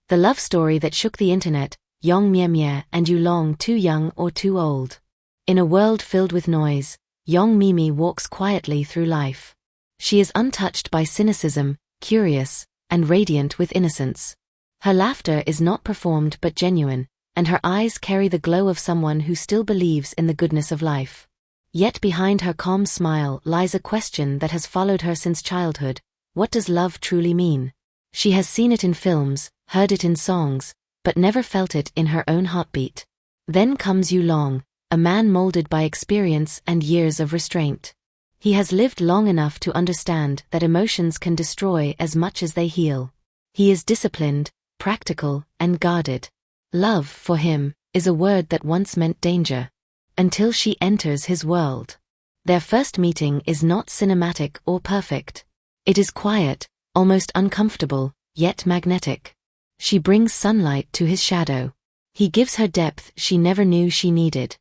The love story that shook the internet, Young Mie Mie and Yu Long, too young or too old. In a world filled with noise, young Miemie walks quietly through life. She is untouched by cynicism, curious, and radiant with innocence. Her laughter is not performed but genuine, and her eyes carry the glow of someone who still believes in the goodness of life. Yet behind her calm smile lies a question that has followed her since childhood: what does love truly mean? She has seen it in films, heard it in songs, but never felt it in her own heartbeat. Then comes Yu Long, a man molded by experience and years of restraint. He has lived long enough to understand that emotions can destroy as much as they heal. He is disciplined, practical, and guarded. Love, for him, is a word that once meant danger. Until she enters his world. Their first meeting is not cinematic or perfect. It is quiet, almost uncomfortable, yet magnetic. She brings sunlight to his shadow. He gives her depth she never knew she needed.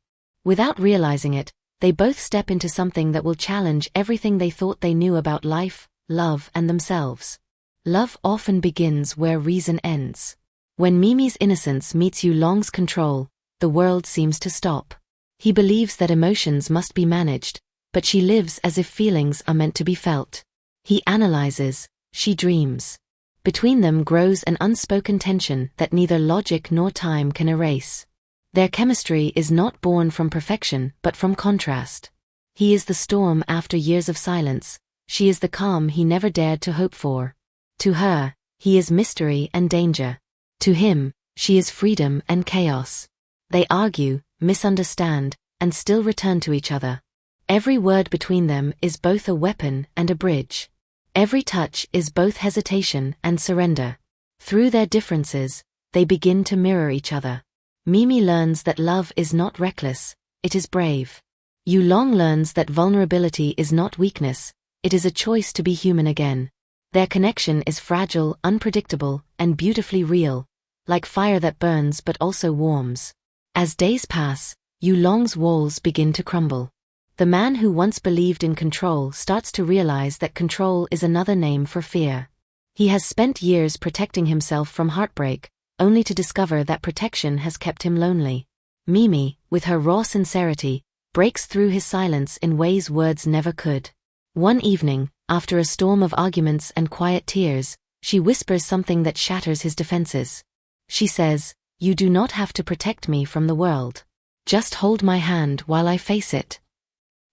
Without realizing it, they both step into something that will challenge everything they thought they knew about life, love, and themselves. Love often begins where reason ends. When Miemie's innocence meets Yu Long's control, the world seems to stop. He believes that emotions must be managed, but she lives as if feelings are meant to be felt. He analyzes, she dreams. Between them grows an unspoken tension that neither logic nor time can erase. Their chemistry is not born from perfection but from contrast. He is the storm after years of silence, she is the calm he never dared to hope for. To her, he is mystery and danger. To him, she is freedom and chaos. They argue, misunderstand, and still return to each other. Every word between them is both a weapon and a bridge. Every touch is both hesitation and surrender. Through their differences, they begin to mirror each other. Miemie learns that love is not reckless, it is brave. Yu Long learns that vulnerability is not weakness, it is a choice to be human again. Their connection is fragile, unpredictable, and beautifully real, like fire that burns but also warms. As days pass, Yu Long's walls begin to crumble. The man who once believed in control starts to realize that control is another name for fear. He has spent years protecting himself from heartbreak, only to discover that protection has kept him lonely. Miemie, with her raw sincerity, breaks through his silence in ways words never could. One evening, after a storm of arguments and quiet tears, she whispers something that shatters his defenses. She says, "You do not have to protect me from the world. Just hold my hand while I face it."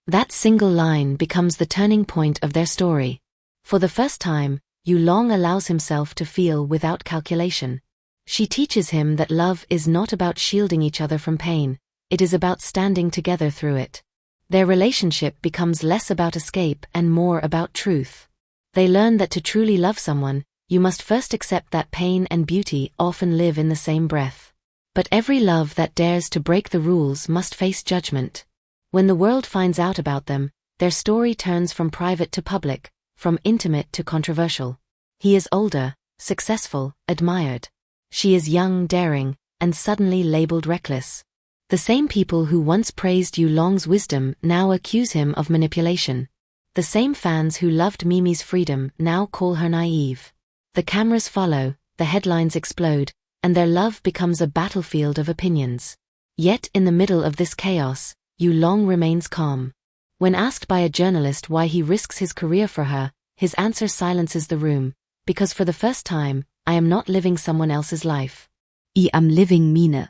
That single line becomes the turning point of their story. For the first time, Yu Long allows himself to feel without calculation. She teaches him that love is not about shielding each other from pain, it is about standing together through it. Their relationship becomes less about escape and more about truth. They learn that to truly love someone, you must first accept that pain and beauty often live in the same breath. But every love that dares to break the rules must face judgment. When the world finds out about them, their story turns from private to public, from intimate to controversial. He is older, successful, admired. She is young, daring, and suddenly labeled reckless. The same people who once praised Yu Long's wisdom now accuse him of manipulation. The same fans who loved Miemie's freedom now call her naive. The cameras follow, the headlines explode, and their love becomes a battlefield of opinions. Yet in the middle of this chaos, Yu Long remains calm. When asked by a journalist why he risks his career for her, his answer silences the room, because for the first time, I am not living someone else's life. I am living mine.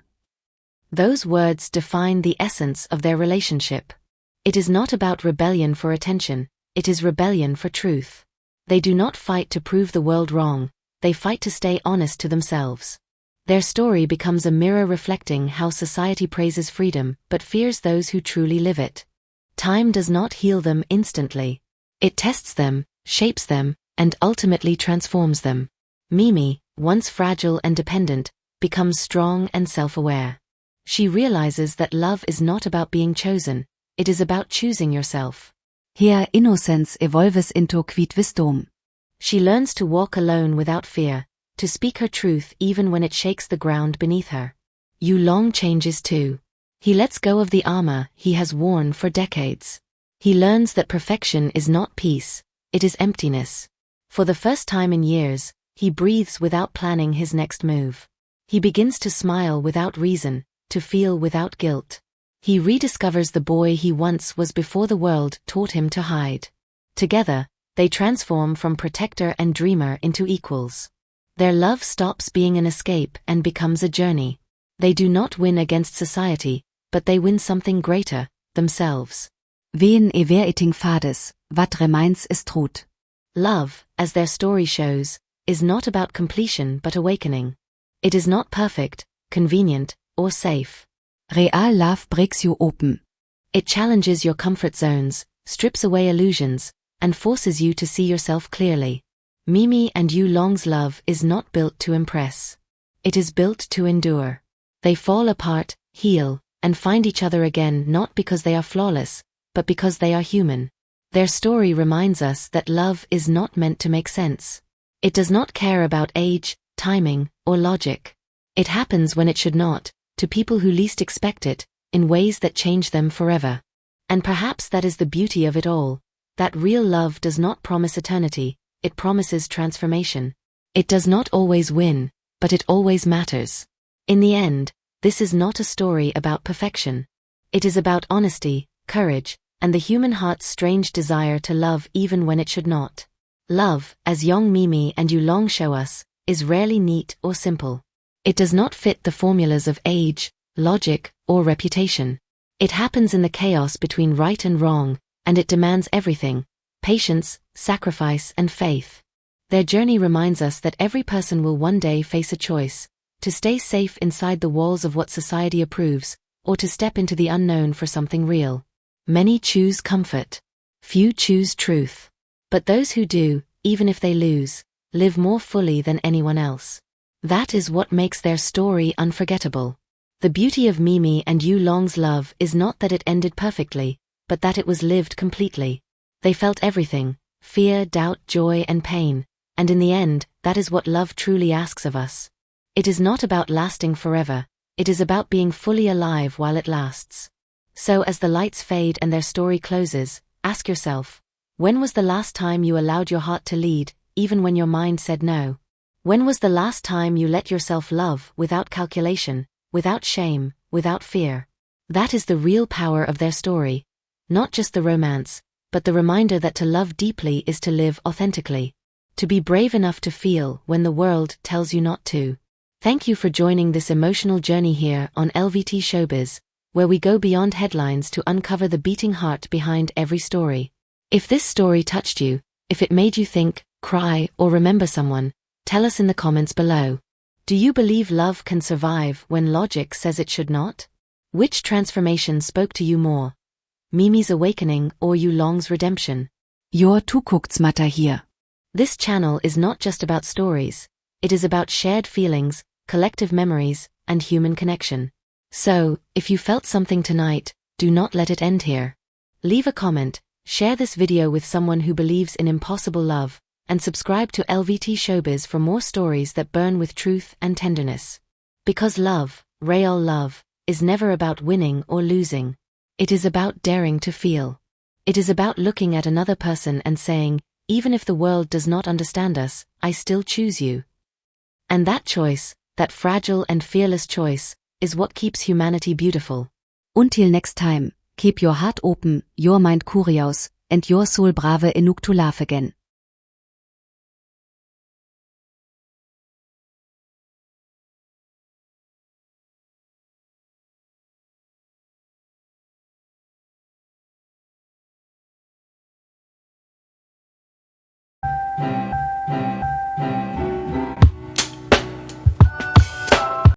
Those words define the essence of their relationship. It is not about rebellion for attention, it is rebellion for truth. They do not fight to prove the world wrong, they fight to stay honest to themselves. Their story becomes a mirror reflecting how society praises freedom but fears those who truly live it. Time does not heal them instantly. It tests them, shapes them, and ultimately transforms them. Miemie, once fragile and dependent, becomes strong and self-aware. She realizes that love is not about being chosen, it is about choosing yourself. Here innocence evolves into quid wisdom. She learns to walk alone without fear, to speak her truth even when it shakes the ground beneath her. Yu Long changes too. He lets go of the armor he has worn for decades. He learns that perfection is not peace, it is emptiness. For the first time in years, He breathes without planning his next move. He begins to smile without reason, to feel without guilt. He rediscovers the boy he once was before the world taught him to hide. Together, they transform from protector and dreamer into equals. Their love stops being an escape and becomes a journey. They do not win against society, but they win something greater, themselves. Ven everything fades, what remains is truth. Love, as their story shows, is not about completion but awakening. It is not perfect, convenient, or safe. Real love breaks you open. It challenges your comfort zones, strips away illusions, and forces you to see yourself clearly. Miemie and Yu Long's love is not built to impress. It is built to endure. They fall apart, heal, and find each other again not because they are flawless, but because they are human. Their story reminds us that love is not meant to make sense. It does not care about age, timing, or logic. It happens when it should not, to people who least expect it, in ways that change them forever. And perhaps that is the beauty of it all, that real love does not promise eternity, it promises transformation. It does not always win, but it always matters. In the end, this is not a story about perfection. It is about honesty, courage, and the human heart's strange desire to love even when it should not. Love, as young Miemie and Yu Long show us, is rarely neat or simple. It does not fit the formulas of age, logic, or reputation. It happens in the chaos between right and wrong, and it demands everything: patience, sacrifice, and faith. Their journey reminds us that every person will one day face a choice: to stay safe inside the walls of what society approves, or to step into the unknown for something real. Many choose comfort. Few choose truth. But those who do, even if they lose, live more fully than anyone else. That is what makes their story unforgettable. The beauty of Miemie and Yu Long's love is not that it ended perfectly, but that it was lived completely. They felt everything: fear, doubt, joy, and pain, and in the end, that is what love truly asks of us. It is not about lasting forever, it is about being fully alive while it lasts. So as the lights fade and their story closes, ask yourself, when was the last time you allowed your heart to lead, even when your mind said no? When was the last time you let yourself love without calculation, without shame, without fear? That is the real power of their story. Not just the romance, but the reminder that to love deeply is to live authentically. To be brave enough to feel when the world tells you not to. Thank you for joining this emotional journey here on LVT Showbiz, where we go beyond headlines to uncover the beating heart behind every story. If this story touched you, if it made you think, cry, or remember someone, tell us in the comments below. Do you believe love can survive when logic says it should not? Which transformation spoke to you more? Miemie's awakening or Yu Long's redemption? Your Zukunftsmatter hier. This channel is not just about stories, it is about shared feelings, collective memories, and human connection. So, if you felt something tonight, do not let it end here. Leave a comment, share this video with someone who believes in impossible love, and subscribe to LVT Showbiz for more stories that burn with truth and tenderness. Because love, real love, is never about winning or losing. It is about daring to feel. It is about looking at another person and saying, even if the world does not understand us, I still choose you. And that choice, that fragile and fearless choice, is what keeps humanity beautiful. Until next time, keep your heart open, your mind curious, and your soul brave enough to laugh again.